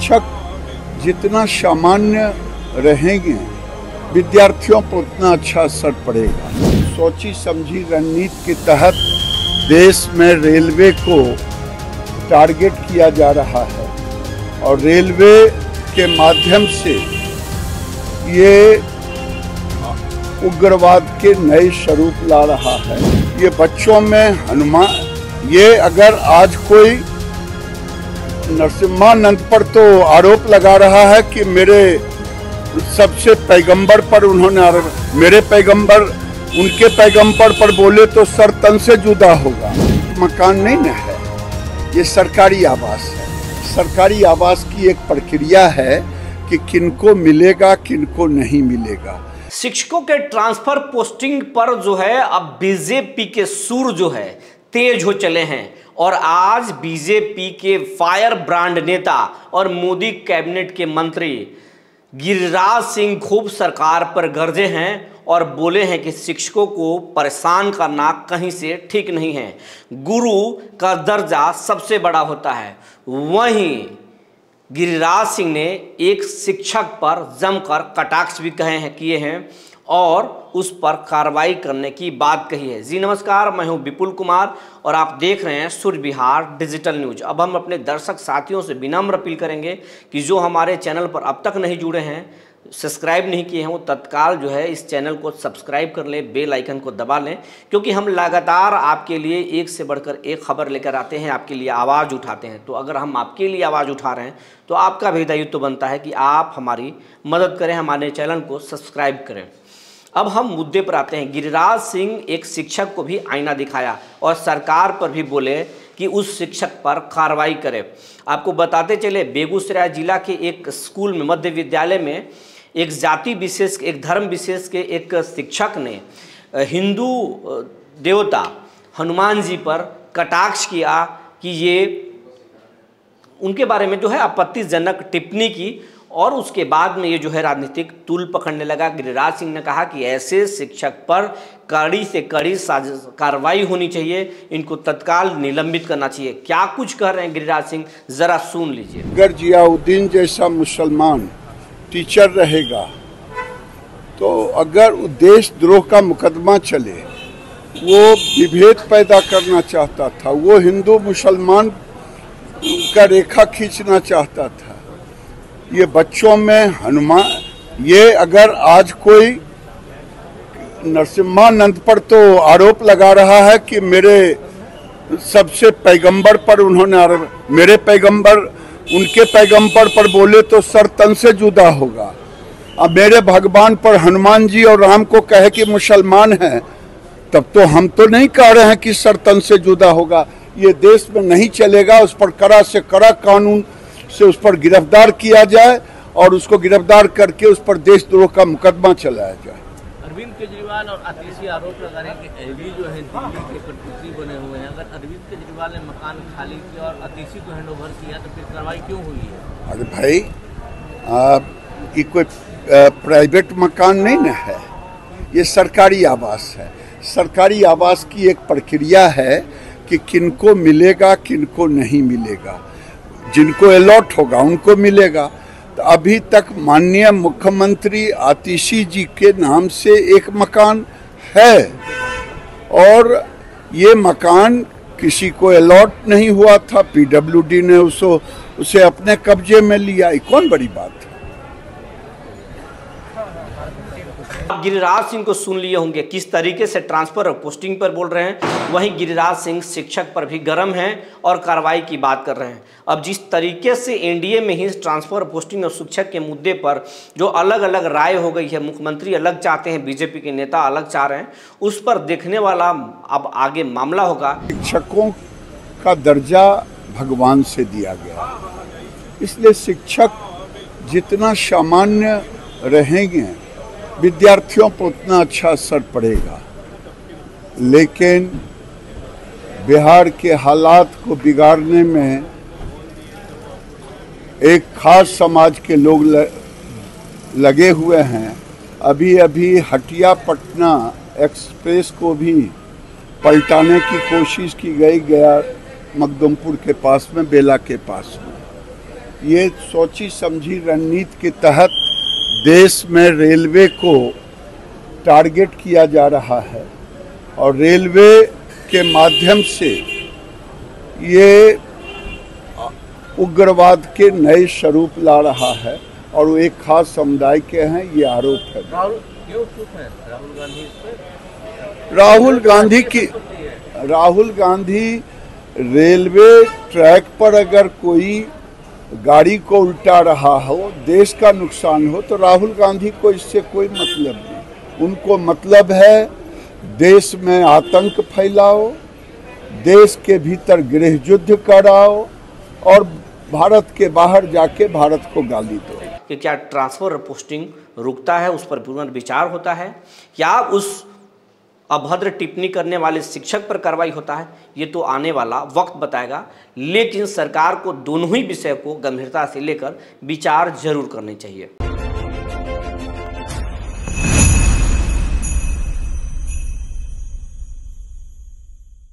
शिक्षक जितना सामान्य रहेंगे विद्यार्थियों पर उतना अच्छा असर पड़ेगा। सोची समझी रणनीति के तहत देश में रेलवे को टारगेट किया जा रहा है और रेलवे के माध्यम से ये उग्रवाद के नए स्वरूप ला रहा है। ये बच्चों में ये अगर आज कोई नरसिम्हानंद पर तो आरोप लगा रहा है कि मेरे सबसे पैगंबर पर मेरे पैगंबर उनके पैगंबर पर बोले तो सर तन से जुदा होगा। मकान नहीं न है, ये सरकारी आवास है। सरकारी आवास की एक प्रक्रिया है कि किनको मिलेगा किनको नहीं मिलेगा। शिक्षकों के ट्रांसफर पोस्टिंग पर जो है अब बीजेपी के सुर जो है तेज हो चले हैं और आज बीजेपी के फायर ब्रांड नेता और मोदी कैबिनेट के मंत्री गिरिराज सिंह खूब सरकार पर गरजे हैं और बोले हैं कि शिक्षकों को परेशान करना कहीं से ठीक नहीं है। गुरु का दर्जा सबसे बड़ा होता है। वहीं गिरिराज सिंह ने एक शिक्षक पर जमकर कटाक्ष भी किए हैं और उस पर कार्रवाई करने की बात कही है। जी नमस्कार, मैं हूं विपुल कुमार और आप देख रहे हैं सूर्य विहार डिजिटल न्यूज। अब हम अपने दर्शक साथियों से विनम्र अपील करेंगे कि जो हमारे चैनल पर अब तक नहीं जुड़े हैं, सब्सक्राइब नहीं किए हैं, वो तत्काल जो है इस चैनल को सब्सक्राइब कर लें, बेल आइकन को दबा लें, क्योंकि हम लगातार आपके लिए एक से बढ़कर एक खबर लेकर आते हैं, आपके लिए आवाज़ उठाते हैं। तो अगर हम आपके लिए आवाज़ उठा रहे हैं तो आपका भी दायित्व तो बनता है कि आप हमारी मदद करें, हमारे चैनल को सब्सक्राइब करें। अब हम मुद्दे पर आते हैं। गिरिराज सिंह एक शिक्षक को भी आईना दिखाया और सरकार पर भी बोले कि उस शिक्षक पर कार्रवाई करे। आपको बताते चले, बेगूसराय जिला के एक स्कूल में, मध्य विद्यालय में एक जाति विशेष, एक धर्म विशेष के एक शिक्षक ने हिंदू देवता हनुमान जी पर कटाक्ष किया कि ये उनके बारे में जो है आपत्तिजनक टिप्पणी की और उसके बाद में ये जो है राजनीतिक तूल पकड़ने लगा। गिरिराज सिंह ने कहा कि ऐसे शिक्षक पर कड़ी से कड़ी कार्रवाई होनी चाहिए, इनको तत्काल निलंबित करना चाहिए। क्या कुछ कह रहे हैं गिरिराज सिंह, जरा सुन लीजिए। अगर जियाउद्दीन जैसा मुसलमान टीचर रहेगा तो अगर देशद्रोह का मुकदमा चले, वो विभेद पैदा करना चाहता था, वो हिंदू मुसलमान का रेखा खींचना चाहता था। ये बच्चों में ये अगर आज कोई नरसिम्हानंद पर तो आरोप लगा रहा है कि मेरे सबसे पैगंबर पर मेरे पैगंबर उनके पैगंबर पर बोले तो सर तन से जुदा होगा। अब मेरे भगवान पर हनुमान जी और राम को कहे कि मुसलमान हैं, तब तो हम तो नहीं कह रहे हैं कि सर तन से जुदा होगा। ये देश में नहीं चलेगा। उस पर कड़ा से कड़ा कानून से उस पर गिरफ्तार किया जाए और उसको गिरफ्तार करके उस पर देशद्रोह का मुकदमा चलाया जाए। अरविंद केजरीवाल और आतिशी आरोप लगा रहे हैं कि एबी जो है दिल्ली के कठपुतली बने हुए हैं। अगर अरविंद केजरीवाल ने मकान खाली किया और आतिशी को हैंडओवर किया तो फिर कार्रवाई क्यों हुई है? अरे भाई, ये कोई प्राइवेट मकान नहीं न है, ये सरकारी आवास है। सरकारी आवास की एक प्रक्रिया है कि किनको मिलेगा किनको नहीं मिलेगा। जिनको अलॉट होगा उनको मिलेगा। तो अभी तक माननीय मुख्यमंत्री आतिशी जी के नाम से एक मकान है और ये मकान किसी को अलॉट नहीं हुआ था, पीडब्ल्यूडी ने उसे अपने कब्जे में लिया। ये कौन बड़ी बात है? आप गिरिराज सिंह को सुन लिए होंगे किस तरीके से ट्रांसफर और पोस्टिंग पर बोल रहे हैं। वहीं गिरिराज सिंह शिक्षक पर भी गर्म हैं और कार्रवाई की बात कर रहे हैं। अब जिस तरीके से एनडीए में ही ट्रांसफर, पोस्टिंग और शिक्षक के मुद्दे पर जो अलग अलग राय हो गई है, मुख्यमंत्री अलग चाहते हैं, बीजेपी के नेता अलग चाह रहे हैं, उस पर देखने वाला अब आगे मामला होगा। शिक्षकों का दर्जा भगवान से दिया गया, इसलिए शिक्षक जितना सामान्य रहेंगे विद्यार्थियों पर उतना अच्छा असर पड़ेगा। लेकिन बिहार के हालात को बिगाड़ने में एक खास समाज के लोग लगे हुए हैं। अभी अभी हटिया पटना एक्सप्रेस को भी पलटाने की कोशिश की गई, गया मखदुमपुर के पास में, बेला के पास में। ये सोची समझी रणनीति के तहत देश में रेलवे को टारगेट किया जा रहा है और रेलवे के माध्यम से ये उग्रवाद के नए स्वरूप ला रहा है और वो एक खास समुदाय के हैं, ये आरोप है। क्यों चुप है राहुल गांधी इस पे? राहुल गांधी रेलवे ट्रैक पर अगर कोई गाड़ी को उल्टा रहा हो, देश का नुकसान हो, तो राहुल गांधी को इससे कोई मतलब नहीं। उनको मतलब है देश में आतंक फैलाओ, देश के भीतर गृह युद्ध कराओ और भारत के बाहर जाके भारत को गाली दो। कि क्या ट्रांसफर और पोस्टिंग रुकता है, उस पर पुनर्विचार होता है, या उस अभद्र टिप्पणी करने वाले शिक्षक पर कार्रवाई होता है, ये तो आने वाला वक्त बताएगा। लेकिन सरकार को दोनों ही विषय को गंभीरता से लेकर विचार जरूर करनी चाहिए।